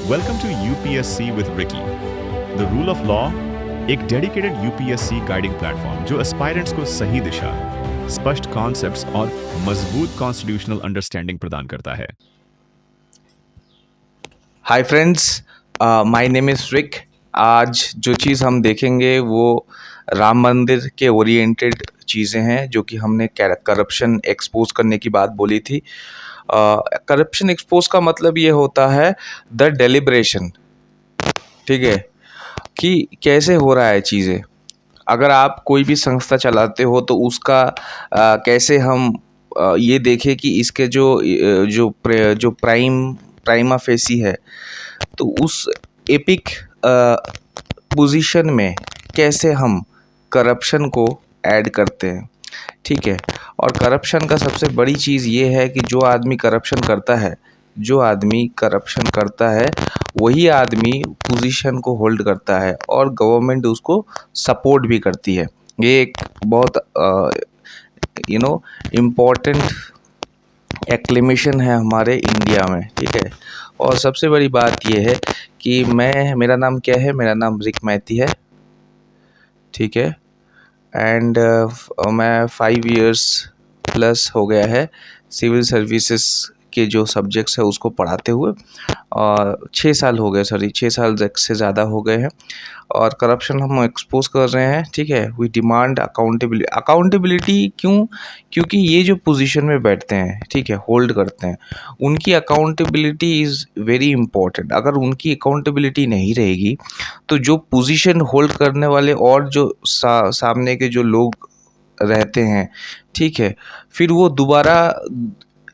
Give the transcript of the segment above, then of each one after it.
Welcome to UPSC with Ricky the rule of law, एक dedicated UPSC guiding platform जो aspirants को सही दिशा, स्पष्ट कॉन्सेप्ट्स और मजबूत कॉन्स्टिट्यूशनल अंडरस्टैंडिंग प्रदान करता है। Hi friends, my name is Rick. आज जो चीज़ हम देखेंगे वो राम मंदिर के ओरिएंटेड चीज़ें हैं, जो कि हमने करप्शन एक्सपोज करने की बात बोली थी। करप्शन एक्सपोज का मतलब ये होता है द डेलिब्रेशन, ठीक है, कि कैसे हो रहा है चीज़ें। अगर आप कोई भी संस्था चलाते हो तो उसका कैसे हम ये देखें कि इसके जो प्राइमा फेसी है, तो उस एपिक पोजीशन में कैसे हम करप्शन को ऐड करते हैं, ठीक है। और करप्शन का सबसे बड़ी चीज़ ये है कि जो आदमी करप्शन करता है वही आदमी पोजीशन को होल्ड करता है और गवर्नमेंट उसको सपोर्ट भी करती है। ये एक बहुत इम्पोर्टेंट एक्लेमेशन है हमारे इंडिया में, ठीक है। और सबसे बड़ी बात यह है कि मेरा नाम क्या है, मेरा नाम रिक मैथी है, ठीक है। एंड मैं 5 इयर्स प्लस हो गया है सिविल सर्विसेज के जो सब्जेक्ट्स है उसको पढ़ाते हुए, और 6 साल हो गए, 6 साल से ज़्यादा हो गए हैं। और करप्शन हम एक्सपोज कर रहे हैं, ठीक है। वी डिमांड अकाउंटेबिलिटी क्यों? क्योंकि ये जो पोजीशन में बैठते हैं, ठीक है, होल्ड करते हैं, उनकी अकाउंटेबिलिटी इज़ वेरी इंपॉर्टेंट। अगर उनकी अकाउंटेबिलिटी नहीं रहेगी तो जो पोजीशन होल्ड करने वाले और जो सामने के जो लोग रहते हैं, ठीक है, फिर वो दोबारा,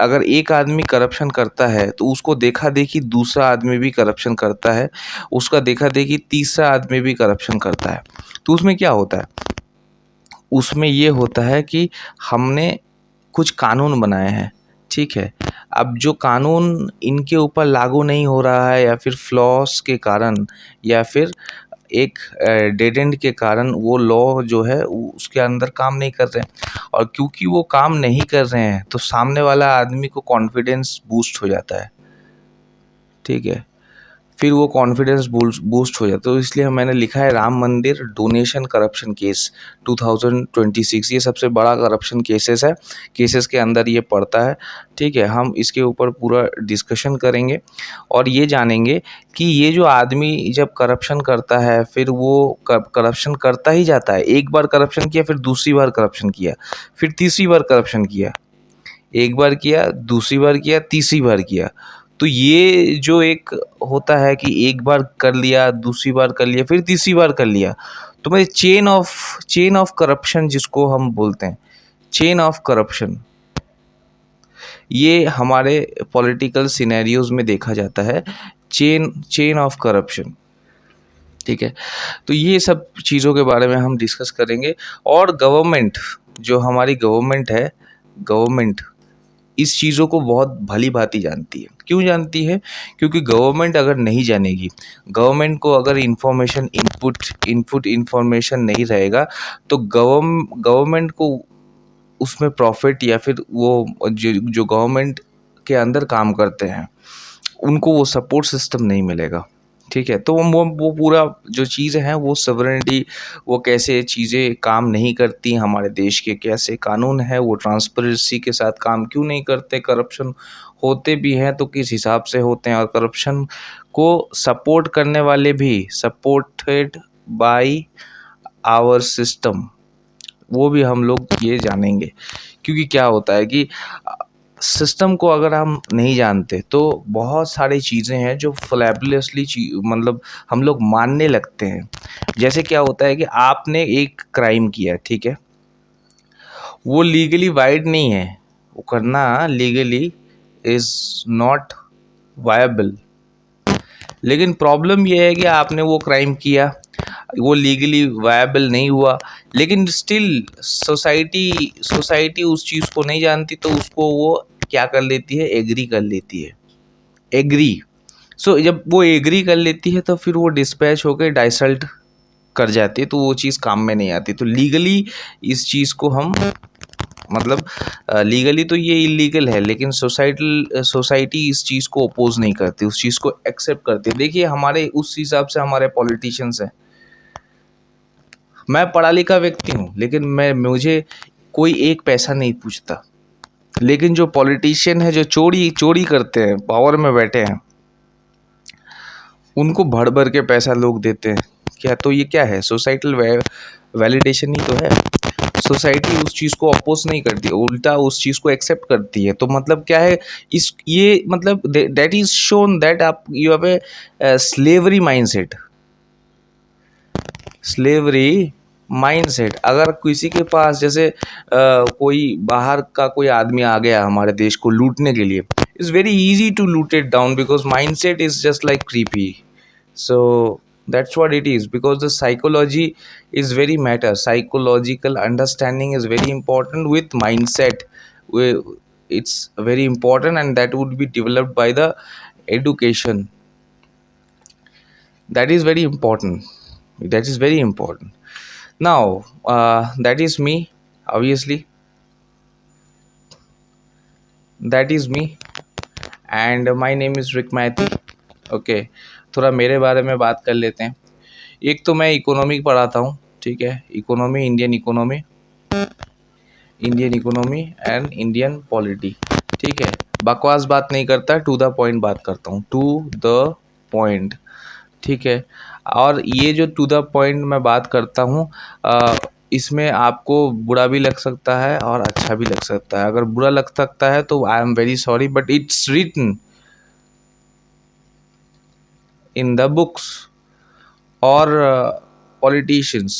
अगर एक आदमी करप्शन करता है तो उसको देखा देखी दूसरा आदमी भी करप्शन करता है, उसका देखा देखी तीसरा आदमी भी करप्शन करता है। तो उसमें क्या होता है? उसमें ये होता है कि हमने कुछ कानून बनाए हैं, ठीक है। अब जो कानून इनके ऊपर लागू नहीं हो रहा है, या फिर फ्लॉस के कारण, या फिर एक डेड एंड के कारण वो लॉ जो है उसके अंदर काम नहीं कर रहे हैं, और क्योंकि वो काम नहीं कर रहे हैं तो सामने वाला आदमी को कॉन्फिडेंस बूस्ट हो जाता है, ठीक है। फिर वो कॉन्फिडेंस बूस्ट हो जाता है। तो इसलिए मैंने लिखा है Ram Mandir donation corruption case 2026। ये सबसे बड़ा करप्शन केसेस के अंदर ये पड़ता है, ठीक है। हम इसके ऊपर पूरा डिस्कशन करेंगे और ये जानेंगे कि ये जो आदमी जब करप्शन करता है फिर वो करप्शन करता ही जाता है। एक बार करप्शन किया, फिर दूसरी बार करप्शन किया, फिर तीसरी बार करप्शन किया, एक बार किया, दूसरी बार किया, तीसरी बार किया। तो ये जो एक होता है कि एक बार कर लिया, दूसरी बार कर लिया, फिर तीसरी बार कर लिया, तो मैं चेन ऑफ करप्शन जिसको हम बोलते हैं, चेन ऑफ करप्शन, ये हमारे पॉलिटिकल सिनेरियोज में देखा जाता है, चेन ऑफ करप्शन, ठीक है। तो ये सब चीज़ों के बारे में हम डिस्कस करेंगे। और गवर्नमेंट, जो हमारी गवर्नमेंट है, गवर्नमेंट इस चीज़ों को बहुत भली भांति जानती है। क्यों जानती है? क्योंकि गवर्नमेंट अगर नहीं जानेगी, गवर्नमेंट को अगर इंफॉर्मेशन इनपुट इंफॉर्मेशन नहीं रहेगा, तो गवर्नमेंट को उसमें प्रॉफिट, या फिर वो जो गवर्नमेंट के अंदर काम करते हैं उनको वो सपोर्ट सिस्टम नहीं मिलेगा, ठीक है। तो वो पूरा जो चीज़ें हैं, वो सॉवरेनिटी, वो कैसे चीज़ें काम नहीं करती, हमारे देश के कैसे कानून हैं वो ट्रांसपेरेंसी के साथ काम क्यों नहीं करते, करप्शन होते भी हैं तो किस हिसाब से होते हैं, और करप्शन को सपोर्ट करने वाले भी सपोर्टेड बाय आवर सिस्टम, वो भी हम लोग ये जानेंगे। क्योंकि क्या होता है कि सिस्टम को अगर हम नहीं जानते तो बहुत सारी चीज़ें हैं जो फ्लैबुलसली मतलब हम लोग मानने लगते हैं। जैसे क्या होता है कि आपने एक क्राइम किया, ठीक है, वो लीगली वाइड नहीं है, वो करना लीगली इज़ नॉट वायबल। लेकिन प्रॉब्लम ये है कि आपने वो क्राइम किया, वो लीगली वायबल नहीं हुआ, लेकिन स्टिल सोसाइटी उस चीज़ को नहीं जानती, तो उसको वो क्या कर लेती है, एग्री कर लेती है, एग्री। सो जब वो एग्री कर लेती है तो फिर वो डिस्पैच होकर डाइसल्ट कर जाती है, तो वो चीज़ काम में नहीं आती। तो लीगली इस चीज़ को हम मतलब लीगली तो ये इलीगल है, लेकिन सोसाइटी इस चीज़ को अपोज नहीं करती, उस चीज़ को एक्सेप्ट करती है। देखिए हमारे उस हिसाब से हमारे पॉलिटिशियंस हैं। मैं पढ़ा लिखा व्यक्ति हूँ, लेकिन मुझे कोई एक पैसा नहीं पूछता, लेकिन जो पॉलिटिशियन है, जो चोरी चोरी करते हैं, पावर में बैठे हैं, उनको भर भर के पैसा लोग देते हैं। क्या तो ये क्या है? सोसाइटल वैलिडेशन ही तो है। सोसाइटी उस चीज़ को अपोज नहीं करती, उल्टा उस चीज़ को एक्सेप्ट करती है। तो मतलब क्या है, इस ये मतलब दैट इज शोन दैट आप you have a slavery mindset. Slavery mindset. अगर किसी के पास जैसे कोई बाहर का कोई आदमी आ गया हमारे देश को लूटने के लिए, it's very easy to loot it down because mindset is just like creepy. So that's what it is, because the psychology is very matter. Psychological understanding is very important with mindset. It's very important, and that would be developed by the education. That is very important. That is very important. Now that is me, obviously. That is me, and my name is Rick Mathi. Okay, थोड़ा मेरे बारे में बात कर लेते हैं। एक तो मैं इकोनॉमी पढ़ाता हूँ, ठीक है, economy, Indian economy and Indian polity, ठीक है। बकवास बात नहीं करता, टू द पॉइंट बात करता हूँ, टू द पॉइंट, ठीक है। और ये जो टू द पॉइंट मैं बात करता हूँ, इसमें आपको बुरा भी लग सकता है और अच्छा भी लग सकता है। अगर बुरा लग सकता है तो I am very sorry, but it's written in the books or politicians.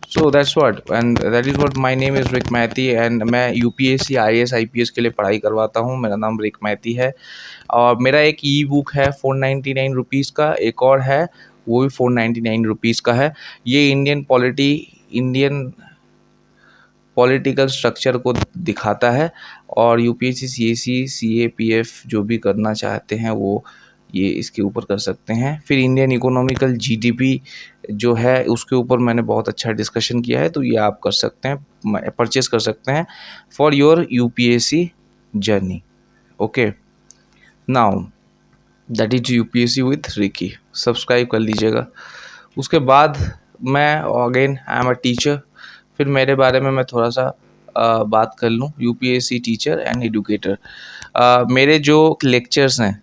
So that's what, and that is what. My name is Rick Mathi, and मैं UPSC IAS IPS के लिए पढ़ाई करवाता हूँ। मेरा नाम रिक मैथी है, और मेरा एक ई बुक है 499 रुपीज़ का, एक और है वो भी 499 रुपीज़ का है। ये इंडियन पॉलिटिकल स्ट्रक्चर को दिखाता है, और UPSC CAC CAPF जो भी करना चाहते हैं वो ये इसके ऊपर कर सकते हैं। फिर इंडियन इकोनॉमिकल GDP जो है उसके ऊपर मैंने बहुत अच्छा डिस्कशन किया है, तो ये आप कर सकते हैं, परचेस कर सकते हैं for your UPSC journey. Okay, now that is UPSC with Ricky, subscribe कर लीजिएगा। उसके बाद मैं again I am a teacher. फिर मेरे बारे में मैं थोड़ा सा बात कर लूँ, UPSC टीचर एंड एडुकेटर। मेरे जो लेक्चर्स हैं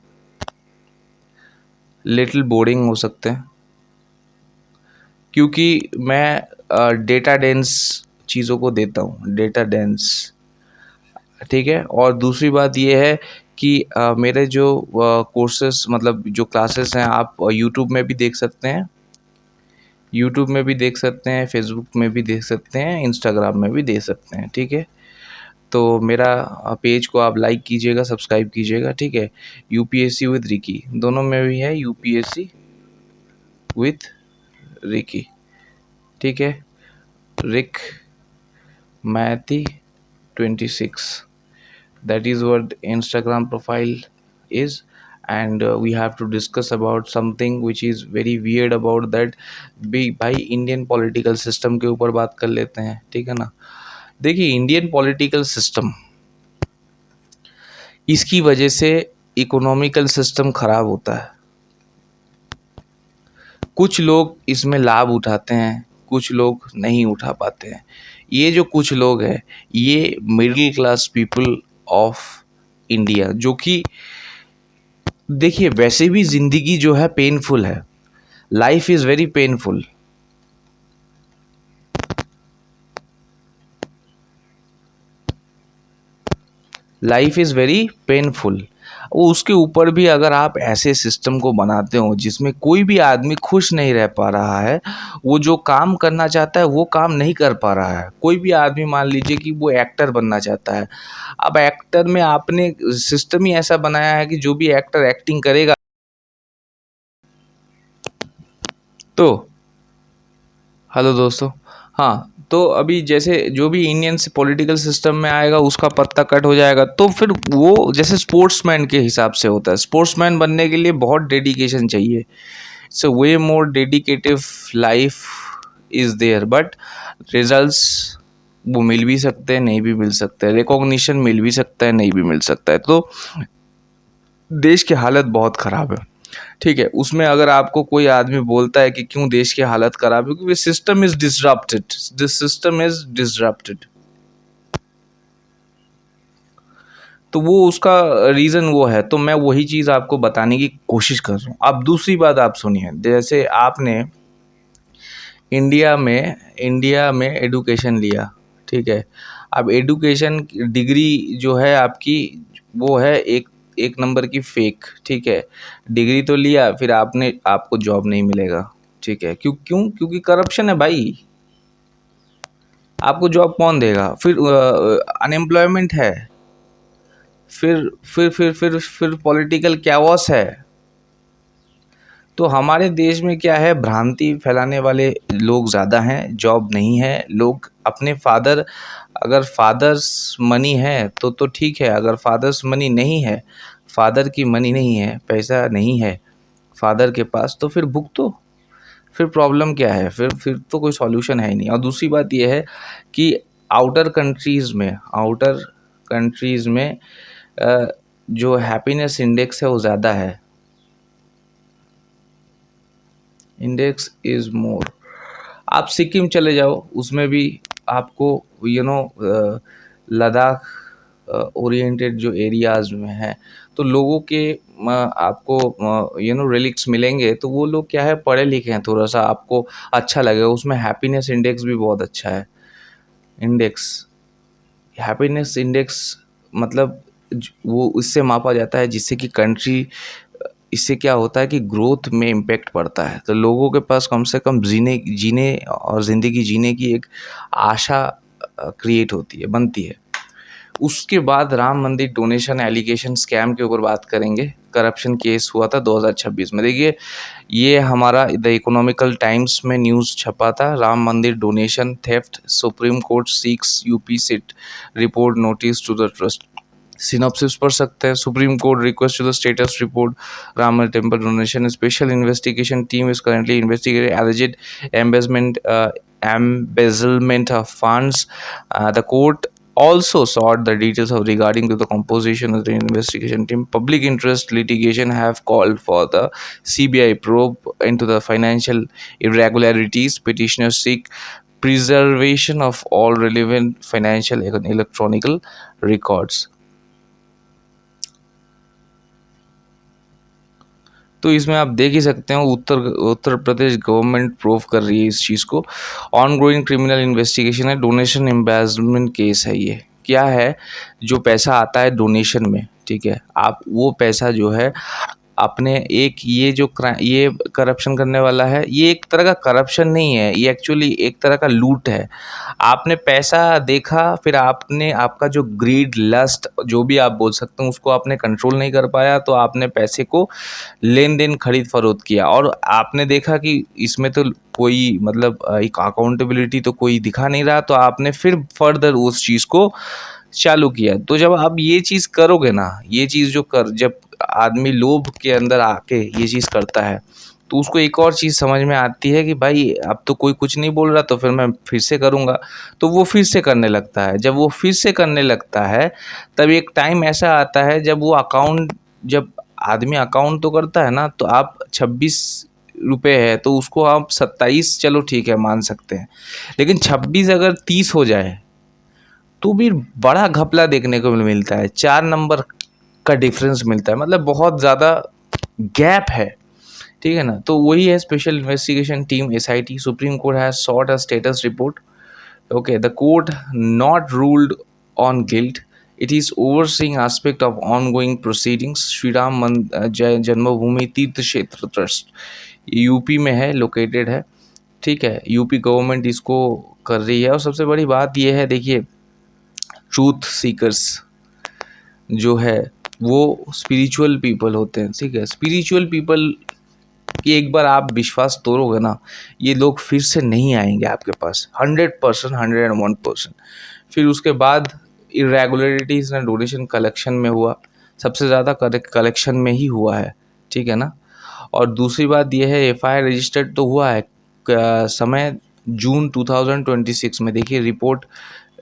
लिटिल बोरिंग हो सकते हैं, क्योंकि मैं डेटा डेंस चीज़ों को देता हूँ, डेटा डेंस, ठीक है। और दूसरी बात ये है कि मेरे जो कोर्सेस मतलब जो क्लासेस हैं आप यूट्यूब में भी देख सकते हैं, फेसबुक में भी देख सकते हैं, इंस्टाग्राम में भी देख सकते हैं, ठीक है। तो मेरा पेज को आप लाइक कीजिएगा, सब्सक्राइब कीजिएगा, ठीक है। UPSC विद रिकी दोनों में भी है, UPSC विथ रिकी, ठीक है। रिक मैथी 26, that is what Instagram profile is, and we have to discuss about something which is very weird about that भाई इंडियन पॉलिटिकल सिस्टम के ऊपर बात कर लेते हैं, ठीक है ना। देखिए इंडियन पॉलिटिकल सिस्टम, इसकी वजह से इकोनॉमिकल सिस्टम खराब होता है। कुछ लोग इसमें लाभ उठाते हैं, कुछ लोग नहीं उठा पाते हैं। ये जो कुछ लोग हैं ये middle class people of India, जो कि देखिए वैसे भी ज़िंदगी जो है पेनफुल है, life is very painful. Life is very painful. वो उसके ऊपर भी अगर आप ऐसे सिस्टम को बनाते हो जिसमें कोई भी आदमी खुश नहीं रह पा रहा है, वो जो काम करना चाहता है वो काम नहीं कर पा रहा है। कोई भी आदमी मान लीजिए कि वो एक्टर बनना चाहता है, अब एक्टर में आपने सिस्टम ही ऐसा बनाया है कि जो भी एक्टर एक्टिंग करेगा, तो हेलो दोस्तों, हाँ, तो अभी जैसे जो भी इंडियन पॉलिटिकल सिस्टम में आएगा उसका पत्ता कट हो जाएगा, तो फिर वो जैसे स्पोर्ट्समैन के हिसाब से होता है। स्पोर्ट्समैन बनने के लिए बहुत डेडिकेशन चाहिए, so way more dedicative life is there, but results वो मिल भी सकते हैं, नहीं भी मिल सकते हैं, रिकॉग्निशन मिल भी सकता है, नहीं भी मिल सकता है। तो देश की हालत बहुत ख़राब है, ठीक है। उसमें अगर आपको कोई आदमी बोलता है कि क्यों देश की हालत ख़राब है, क्योंकि system is disrupted, this system is disrupted. तो वो उसका रीज़न वो है, तो मैं वही चीज़ आपको बताने की कोशिश कर रहा हूँ। अब दूसरी बात आप सुनिए, जैसे आपने इंडिया में एडुकेशन लिया, ठीक है। अब एडुकेशन डिग्री जो है आपकी, वो है एक एक नंबर की फेक, ठीक है। डिग्री तो लिया, फिर आपको जॉब नहीं मिलेगा, ठीक है। क्योंकि करप्शन है भाई। आपको जॉब कौन देगा? फिर अनएम्प्लॉयमेंट है, फिर पॉलिटिकल कैओस है। तो हमारे देश में क्या है, भ्रांति फैलाने वाले लोग ज़्यादा हैं, जॉब नहीं है। लोग अपने अगर फादर्स मनी है तो ठीक है, अगर फादर्स मनी नहीं है, फादर की मनी नहीं है, पैसा नहीं है फादर के पास, तो फिर भुगतो। फिर प्रॉब्लम क्या है? फिर तो कोई सॉल्यूशन है ही नहीं। और दूसरी बात यह है कि आउटर कंट्रीज़ में जो हैप्पीनेस इंडेक्स है वो ज़्यादा है, इंडेक्स इज़ मोर। आप सिक्किम चले जाओ, उसमें भी आपको लद्दाख ओरिएंटेड जो एरियाज़ में है, तो लोगों के आपको रिलिक्स मिलेंगे, तो वो लोग क्या है, पढ़े लिखे हैं, थोड़ा सा आपको अच्छा लगेगा। उसमें हैप्पीनेस इंडेक्स भी बहुत अच्छा है। हैप्पीनेस इंडेक्स मतलब वो इससे मापा जाता है जिससे कि कंट्री, इससे क्या होता है कि ग्रोथ में इम्पैक्ट पड़ता है। तो लोगों के पास कम से कम जीने और ज़िंदगी जीने की एक आशा क्रिएट होती है, बनती है। उसके बाद Ram Mandir donation allegation scam के ऊपर बात करेंगे। करप्शन केस हुआ था 2026 में। देखिए, ये हमारा द इकोनॉमिकल टाइम्स में न्यूज़ छपा था। Ram Mandir donation theft, supreme court seeks UP SIT report notice to the trust. Synopsis पढ़ सकते हैं। Supreme court request to the status report Ram temple donation, special investigation team is currently investigating alleged embezzlement of funds. The court also sought the details of regarding to the composition of the investigation team. Public interest litigation have called for the CBI probe into the financial irregularities. Petitioners seek preservation of all relevant financial and electronic records. तो इसमें आप देख ही सकते हैं, Uttar Pradesh government prove कर रही है इस चीज़ को। ऑन गोइंग क्रिमिनल इन्वेस्टिगेशन है, डोनेशन एम्बेजलमेंट केस है। ये क्या है, जो पैसा आता है डोनेशन में, ठीक है, आप वो पैसा जो है आपने ये करप्शन करने वाला है, ये एक तरह का करप्शन नहीं है, ये एक्चुअली एक तरह का लूट है। आपने पैसा देखा, फिर आपका जो ग्रीड, लस्ट, जो भी आप बोल सकते हैं, उसको आपने कंट्रोल नहीं कर पाया, तो आपने पैसे को लेन देन खरीद फरोख्त किया। और आपने देखा कि इसमें तो कोई मतलब एक अकाउंटेबिलिटी तो कोई दिखा नहीं रहा, तो आपने फिर फर्दर उस चीज़ को चालू किया। तो जब आप ये चीज़ करोगे ना, ये चीज़ जब आदमी लोभ के अंदर आके ये चीज़ करता है, तो उसको एक और चीज़ समझ में आती है कि भाई अब तो कोई कुछ नहीं बोल रहा, तो फिर मैं फिर से करूँगा। तो वो फिर से करने लगता है। जब वो फिर से करने लगता है, तब एक टाइम ऐसा आता है जब आदमी अकाउंट तो करता है ना, तो आप 26 रुपये है तो उसको आप 27, चलो ठीक है, मान सकते हैं। लेकिन 26 अगर 30 हो जाए तो भी बड़ा घपला देखने को मिलता है। 4 नंबर का डिफरेंस मिलता है, मतलब बहुत ज़्यादा गैप है, ठीक है ना। तो वही है special investigation team SIT। Supreme court has short a status report. Okay, the court not ruled on guilt, it is overseeing aspect of ongoing proceedings. Shri Ram Janmabhoomi Teerth क्षेत्र ट्रस्ट यूपी में है, लोकेटेड है, ठीक है। यूपी गवर्नमेंट इसको कर रही है। और सबसे बड़ी बात यह है, देखिए, ट्रूथ सीकर्स जो है वो स्पिरिचुअल पीपल होते हैं, ठीक है। स्पिरिचुअल पीपल कि एक बार आप विश्वास तोड़ोगे ना, ये लोग फिर से नहीं आएंगे आपके पास, 100%, 101%। फिर उसके बाद इरेगुलरिटीज़ ना डोनेशन कलेक्शन में हुआ, सबसे ज़्यादा कलेक्शन में ही हुआ है, ठीक है ना। और दूसरी बात यह है, FIR रजिस्टर्ड तो हुआ है समय जून 2026 में। देखिए, रिपोर्ट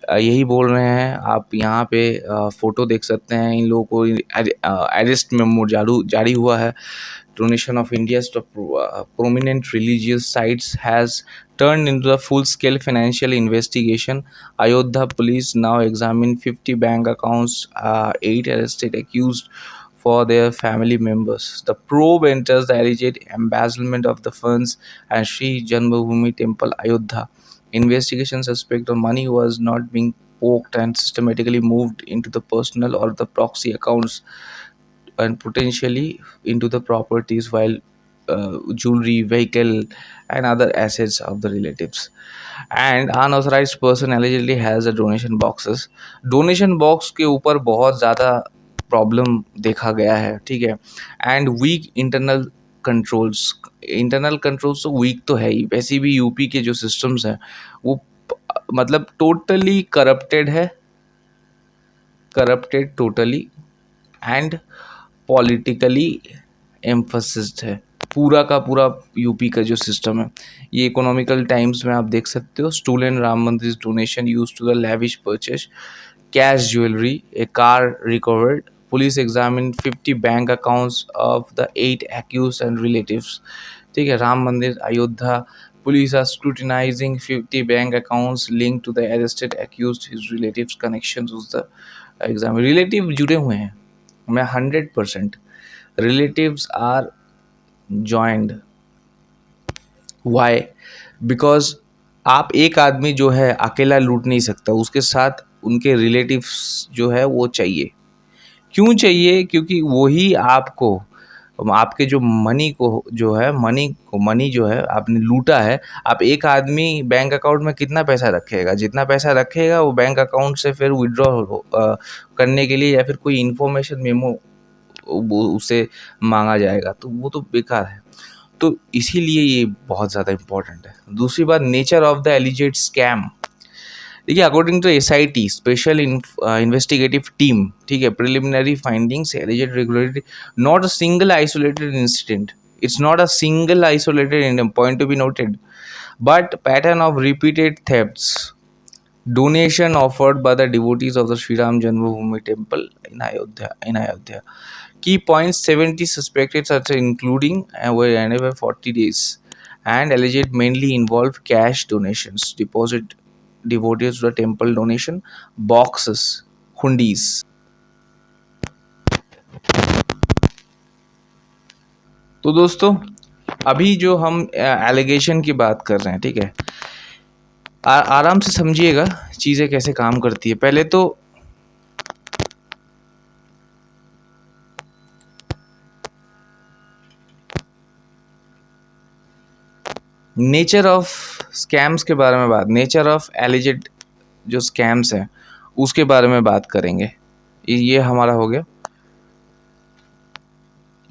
यही बोल रहे हैं। आप यहाँ पे फ़ोटो देख सकते हैं, इन लोगों को अरेस्ट मेमो जारी हुआ है। Donation of India's to prominent religious sites has turned into a full-scale financial investigation. Ayodhya police now examine 50 bank accounts, 8 arrested accused for their family members. The probe enters the alleged embezzlement of the funds and Sri Janmabhoomi Temple, Ayodhya. Investigation suspect the money was not being poked and systematically moved into the personal or the proxy accounts and potentially into the properties while jewelry, vehicle, and other assets of the relatives. And unauthorized person allegedly has a donation boxes. Donation box के ऊपर बहुत ज़्यादा problem देखा गया है, ठीक है। And week internal controls तो वीक तो है ही, वैसे भी यूपी के जो सिस्टम्स हैं वो मतलब totally corrupted totally and politically emphasised है। पूरा का पूरा यूपी का जो सिस्टम है, ये इकोनॉमिकल टाइम्स में आप देख सकते हो। Stolen Ram Mandir donation use to the lavish purchase, cash jewellery, a car recovered, police examine 50 bank accounts of the 8 accused and relatives, ठीक है। Ram Mandir Ayodhya, police are scrutinising 50 bank accounts linked to the arrested accused, his relatives connections with the exam. Relative जुड़े हुए हैं, मैं 100% relatives are joined. Why? Because आप एक आदमी जो है अकेला लूट नहीं सकता, उसके साथ उनके रिलेटिव्स जो है वो चाहिए। क्यों चाहिए? क्योंकि वही आपको आपके जो मनी जो है आपने लूटा है, आप एक आदमी बैंक अकाउंट में कितना पैसा रखेगा, जितना पैसा रखेगा वो बैंक अकाउंट से फिर विड्रॉ करने के लिए या फिर कोई इन्फॉर्मेशन मेमो उसे मांगा जाएगा, तो वो तो बेकार है। तो इसीलिए ये बहुत ज़्यादा इम्पोर्टेंट है। दूसरी बात, nature of the alleged scam. देखिए, according to SIT special investigative team, ठीक है, preliminary findings alleged regularity, not a single isolated incident, it's not a single isolated point to be noted, but pattern of repeated thefts, donation offered by the devotees of the Sri Ram Janmabhoomi Temple in Ayodhya. Key points: 70 suspected such including were anywhere 40 days and alleged mainly involved cash donations, deposit devotees to the temple donation boxes, hundis. तो दोस्तों, अभी जो हम allegation की बात कर रहे हैं, ठीक है, आराम से समझिएगा चीज़ें कैसे काम करती है। पहले तो नेचर ऑफ स्कैम्स के बारे में नेचर ऑफ एलिजेड जो स्कैम्स हैं उसके बारे में बात करेंगे। ये हमारा हो गया।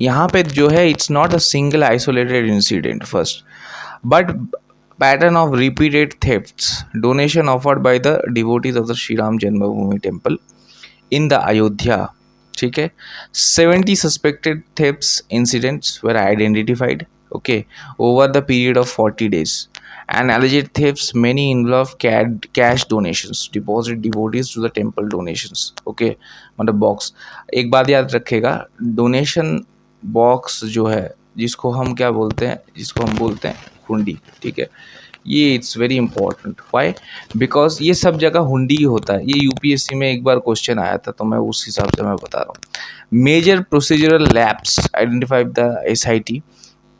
यहाँ पे जो है, it's not a single isolated incident first, but pattern of repeated thefts, donation offered by the devotees of the Shri Ram Janmabhoomi temple in the Ayodhya, ठीक है। 70 suspected thefts incidents were identified, okay, over the period of 40 days, and alleged thefts many involve cash donations, deposit devotees to the temple donations, okay, मतलब box. एक बात याद रखेगा, donation box जो है जिसको हम बोलते हैं हुंडी, ठीक है, ये it's very important. Why? Because ये सब जगह हुंडी ही होता है। ये UPSC में एक बार क्वेश्चन आया था, तो मैं उस हिसाब से मैं बता रहा हूँ। Major procedural lapse identified the SIT,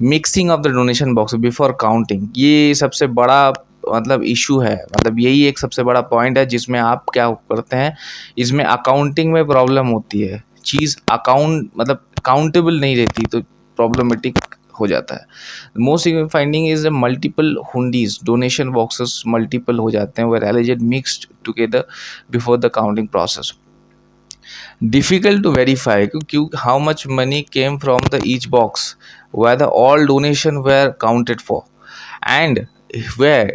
mixing of the donation box before counting, ये सबसे बड़ा मतलब इशू है, मतलब यही एक सबसे बड़ा पॉइंट है जिसमें आप क्या करते हैं, इसमें अकाउंटिंग में प्रॉब्लम होती है, चीज़ अकाउंट मतलब काउंटेबल नहीं रहती, तो प्रॉब्लमेटिक हो जाता है। Most finding is multiple hundis, donation boxes multiple हो जाते हैं, where alleged mixed together before the counting process. Difficult to verify how much money came from the each box, whether all donation were counted for, and where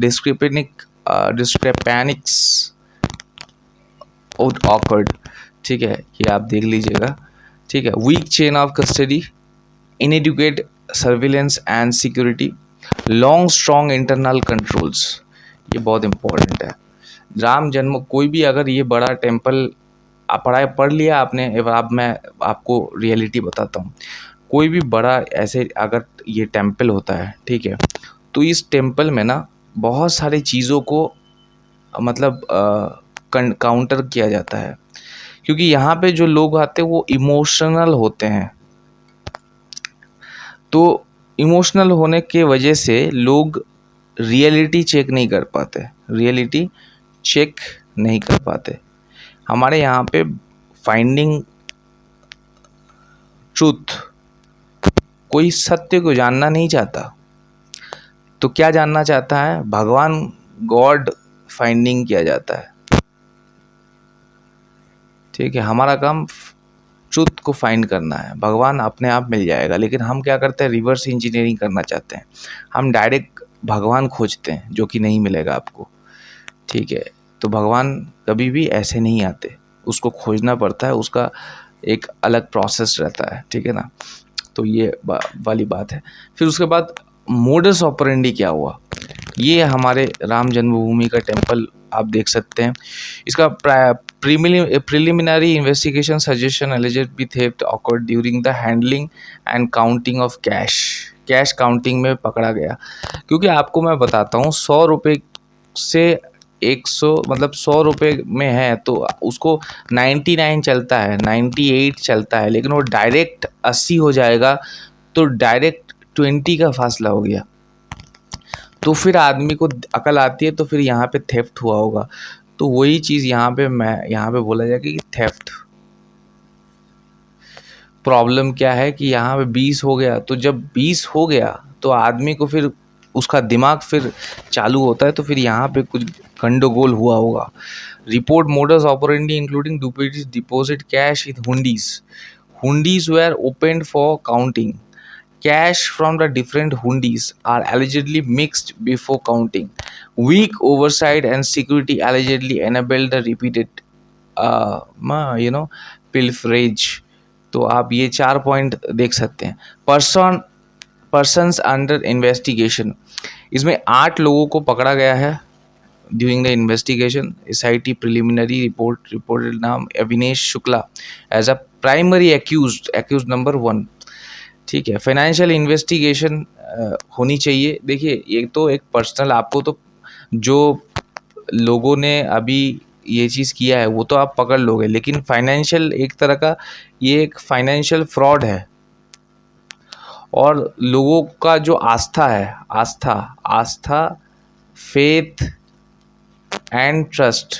discrepancies occurred, ठीक है, ये आप देख लीजिएगा, ठीक है। Weak chain of custody, inadequate surveillance and security, long strong internal controls, ये बहुत इंपॉर्टेंट है। राम जन्म कोई भी अगर ये बड़ा टेम्पल आप पढ़ लिया आपने, अब मैं आपको रियलिटी बताता हूँ। कोई भी बड़ा ऐसे अगर ये टेम्पल होता है, ठीक है, तो इस टेम्पल में ना बहुत सारी चीज़ों को मतलब काउंटर किया जाता है, क्योंकि यहाँ पे जो लोग आते हैं वो इमोशनल होते हैं। तो इमोशनल होने के वजह से लोग रियलिटी चेक नहीं कर पाते, रियलिटी चेक नहीं कर पाते। हमारे यहाँ पे फाइंडिंग ट्रूथ, कोई सत्य को जानना नहीं चाहता, तो क्या जानना चाहता है? भगवान, गॉड फाइंडिंग किया जाता है, ठीक है। हमारा काम ट्रूथ को फाइंड करना है, भगवान अपने आप मिल जाएगा। लेकिन हम क्या करते हैं? रिवर्स इंजीनियरिंग करना चाहते हैं, हम डायरेक्ट भगवान खोजते हैं, जो कि नहीं मिलेगा आपको, ठीक है। तो भगवान कभी भी ऐसे नहीं आते, उसको खोजना पड़ता है, उसका एक अलग प्रोसेस रहता है, ठीक है ना। तो ये वाली बात है। फिर उसके बाद मोडस ऑपरेंडी क्या हुआ, ये हमारे राम जन्मभूमि का टेम्पल आप देख सकते हैं। इसका preliminary investigation suggestion allegedly theft occurred during the handling and counting of cash counting में पकड़ा गया। क्योंकि आपको मैं बताता हूँ, 100 रुपये से 100 मतलब 100 रुपये में है तो उसको 99 चलता है, 98 चलता है, लेकिन वो डायरेक्ट 80 हो जाएगा तो डायरेक्ट 20 का फासला हो गया। तो फिर आदमी को अकल आती है, तो फिर यहाँ पे थेफ्ट हुआ होगा। तो वही चीज़ यहाँ पे बोला जाएगा कि थेफ्ट। प्रॉब्लम क्या है कि यहाँ पे 20 हो गया, तो जब 20 हो गया तो आदमी को फिर उसका दिमाग फिर चालू होता है, तो फिर यहाँ पे कुछ गंडगोल हुआ होगा। Report modus operandi including duplicate deposit cash in hundis where opened for counting. Cash from the different hundis are allegedly mixed before counting. Weak oversight and security allegedly enabled the repeated pilferage. तो आप ये 4 point देख सकते हैं। Persons under investigation, इसमें 8 लोगों को पकड़ा गया है during the investigation. SIT preliminary reported नाम Avinesh Shukla as a primary accuse number 1, ठीक है। फाइनेंशियल इन्वेस्टिगेशन होनी चाहिए। देखिए, ये तो एक पर्सनल, आपको तो जो लोगों ने अभी ये चीज़ किया है वो तो आप पकड़ लोगे, लेकिन फाइनेंशियल एक तरह का ये एक फाइनेंशियल फ्रॉड है। और लोगों का जो आस्था है, आस्था फेथ एंड ट्रस्ट,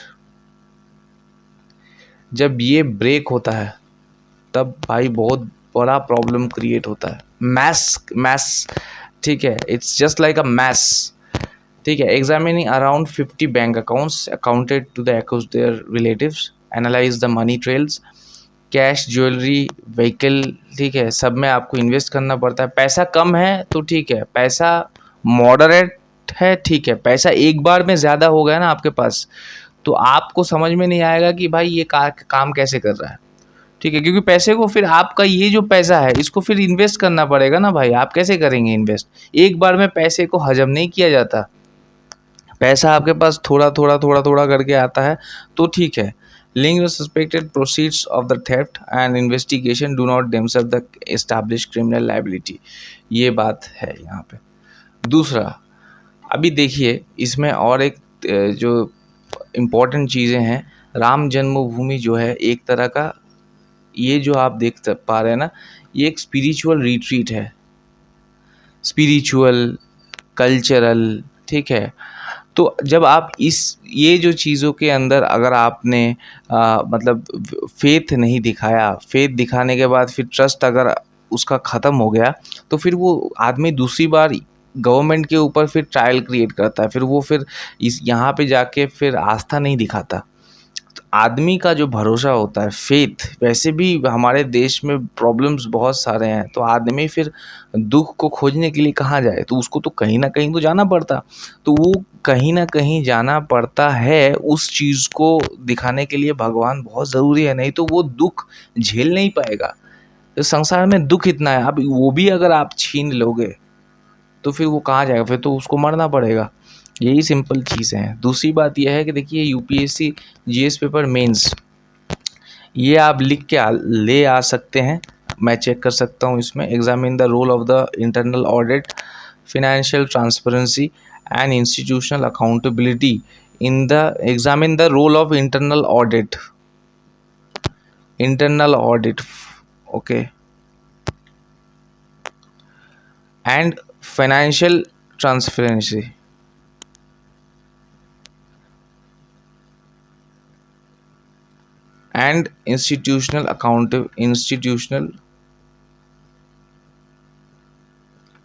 जब ये ब्रेक होता है तब भाई बहुत बड़ा प्रॉब्लम क्रिएट होता है। मैस, ठीक है, it's just like a mess, ठीक है। Examining around 50 bank accounts accounted to the accused their relatives, analyse the money trails, cash, jewellery, vehicle, ठीक है, सब में आपको इन्वेस्ट करना पड़ता है। पैसा कम है तो ठीक है, पैसा मॉडरेट है, ठीक है। पैसा एक बार में ज़्यादा हो गया ना आपके पास, तो आपको समझ में नहीं आएगा कि भाई ये काम कैसे कर रहा है, ठीक है। क्योंकि पैसे को फिर आपका ये जो पैसा है इसको फिर इन्वेस्ट करना पड़ेगा ना भाई, आप कैसे करेंगे इन्वेस्ट? एक बार में पैसे को हजम नहीं किया जाता। पैसा आपके पास थोड़ा थोड़ा करके आता है तो ठीक है। Link the suspected proceeds of the theft and investigation do not themselves the established criminal liability, ये बात है यहाँ पे। दूसरा, अभी देखिए इसमें और एक जो इम्पोर्टेंट चीज़ें हैं, राम जन्मभूमि जो है एक तरह का, ये जो आप देख पा रहे हैं ना, ये एक स्पिरिचुअल रिट्रीट है, स्पिरिचुअल, कल्चरल, ठीक है। तो जब आप ये जो चीज़ों के अंदर अगर आपने मतलब फेथ नहीं दिखाया, फेथ दिखाने के बाद फिर ट्रस्ट अगर उसका ख़त्म हो गया, तो फिर वो आदमी दूसरी बार गवर्नमेंट के ऊपर फिर ट्रायल क्रिएट करता है, फिर वो फिर यहाँ पे जाके फिर आस्था नहीं दिखाता। आदमी का जो भरोसा होता है, फेथ, वैसे भी हमारे देश में प्रॉब्लम्स बहुत सारे हैं, तो आदमी फिर दुख को खोजने के लिए कहाँ जाए? तो उसको तो कहीं ना कहीं तो जाना पड़ता, तो वो कहीं ना कहीं जाना पड़ता है। उस चीज़ को दिखाने के लिए भगवान बहुत ज़रूरी है, नहीं तो वो दुख झेल नहीं पाएगा। तो संसार में दुख इतना है, अब वो भी अगर आप छीन लोगे तो फिर वो कहाँ जाएगा? फिर तो उसको मरना पड़ेगा। यही सिंपल चीज़ें हैं। दूसरी बात यह है कि देखिए यूपीएससी जीएस पेपर मेंस ये आप लिख के ले आ सकते हैं, मैं चेक कर सकता हूँ इसमें। Examine the role of the internal audit, financial transparency and institutional accountability in the examine the role of internal audit, okay, and financial transparency and institutional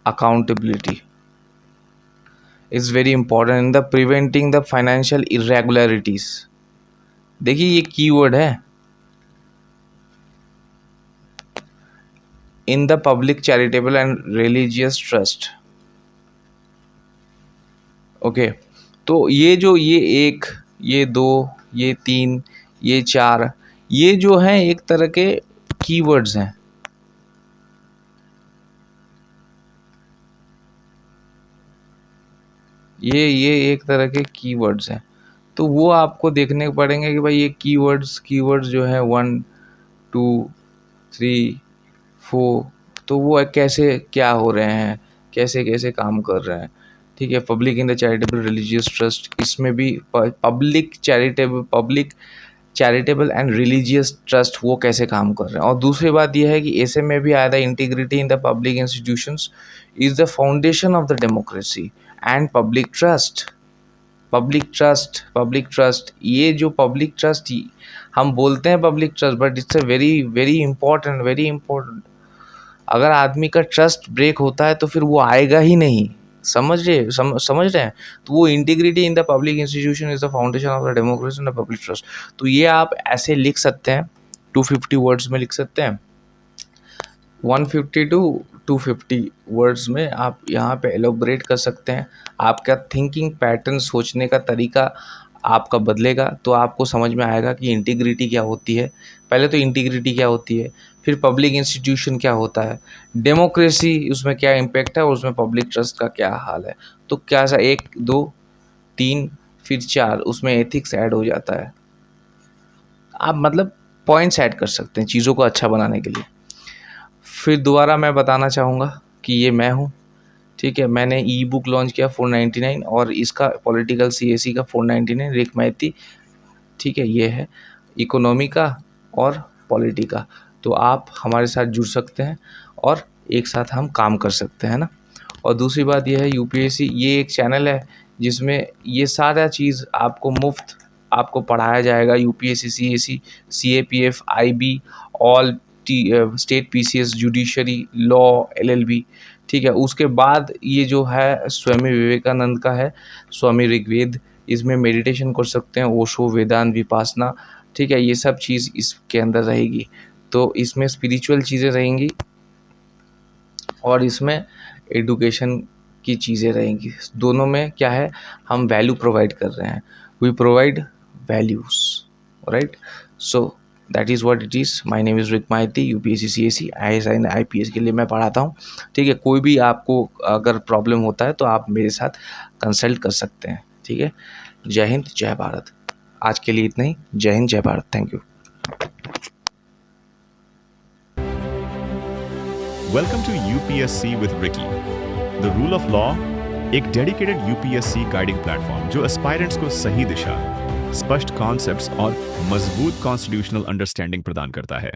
accountability is very important in the preventing the financial irregularities। देखिए ये keyword है, in the public charitable and religious trust, okay. तो ये जो ये 1, ये 2, ये 3, ये 4, ये जो हैं एक तरह के कीवर्ड्स हैं। ये एक तरह के कीवर्ड्स हैं, तो वो आपको देखने पड़ेंगे कि भाई ये कीवर्ड्स जो है 1 2 3 4, तो वो कैसे क्या हो रहे हैं, कैसे कैसे काम कर रहे हैं, ठीक है। Public in the charitable religious trust, इसमें भी public charitable and religious trust वो कैसे काम कर रहे हैं। और दूसरी बात यह है कि ऐसे में भी आया था integrity in the public institutions is the foundation of the democracy and public trust. ये जो पब्लिक ट्रस्ट हम बोलते हैं public trust, but it's a very important. अगर आदमी का ट्रस्ट ब्रेक होता है तो फिर वो आएगा ही नहीं, समझ रहे हैं। तो वो integrity in the public institution is the foundation of the democracy and the public trust. तो ये आप ऐसे लिख सकते हैं, 250 वर्ड्स में लिख सकते हैं, 150 to 250 वर्ड्स में आप यहाँ पे एलोबरेट कर सकते हैं। आपका थिंकिंग पैटर्न, सोचने का तरीका आपका बदलेगा, तो आपको समझ में आएगा कि इंटीग्रिटी क्या होती है। पहले तो इंटीग्रिटी क्या होती है, फिर पब्लिक इंस्टीट्यूशन क्या होता है, डेमोक्रेसी उसमें क्या इम्पैक्ट है और उसमें पब्लिक ट्रस्ट का क्या हाल है। तो क्या सा 1 2 3 फिर 4 उसमें एथिक्स ऐड हो जाता है। आप मतलब पॉइंट्स ऐड कर सकते हैं चीज़ों को अच्छा बनाने के लिए। फिर दोबारा मैं बताना चाहूँगा कि ये मैं हूँ, ठीक है। मैंने ई बुक लॉन्च किया 499 और इसका पॉलिटिकल CAC का 499, रिक मैती, ठीक है। ये है इकोनॉमी का और पॉलिटी का। तो आप हमारे साथ जुड़ सकते हैं और एक साथ हम काम कर सकते हैं ना। और दूसरी बात यह है UPSC ये एक चैनल है जिसमें ये सारा चीज़ आपको मुफ्त आपको पढ़ाया जाएगा। UPSC CAC CAPF IB all state PCS judiciary law LLB, ठीक है। उसके बाद ये जो है स्वामी विवेकानंद का है, स्वामी ऋग्वेद, इसमें मेडिटेशन कर सकते हैं, ओशो, वेदांत, विपासना, ठीक है। ये सब चीज़ इसके अंदर रहेगी। तो इसमें स्पिरिचुअल चीज़ें रहेंगी और इसमें एडुकेशन की चीज़ें रहेंगी। दोनों में क्या है, हम वैल्यू प्रोवाइड कर रहे हैं, we provide values, right. So that is what it is. My name is Rick Maity, UPSC CAC IAS and IPS के लिए मैं पढ़ाता हूँ, ठीक है। कोई भी आपको अगर प्रॉब्लम होता है तो आप मेरे साथ कंसल्ट कर सकते हैं, ठीक है। जय हिंद, जय भारत। आज के लिए इतना ही। जय हिंद, जय Bharat. Thank you. Welcome to UPSC with Ricky. The Rule of Law, एक डेडिकेटेड UPSC गाइडिंग प्लेटफॉर्म जो एस्पायरेंट्स को सही दिशा, स्पष्ट कॉन्सेप्ट्स और मजबूत कॉन्स्टिट्यूशनल अंडरस्टैंडिंग प्रदान करता है।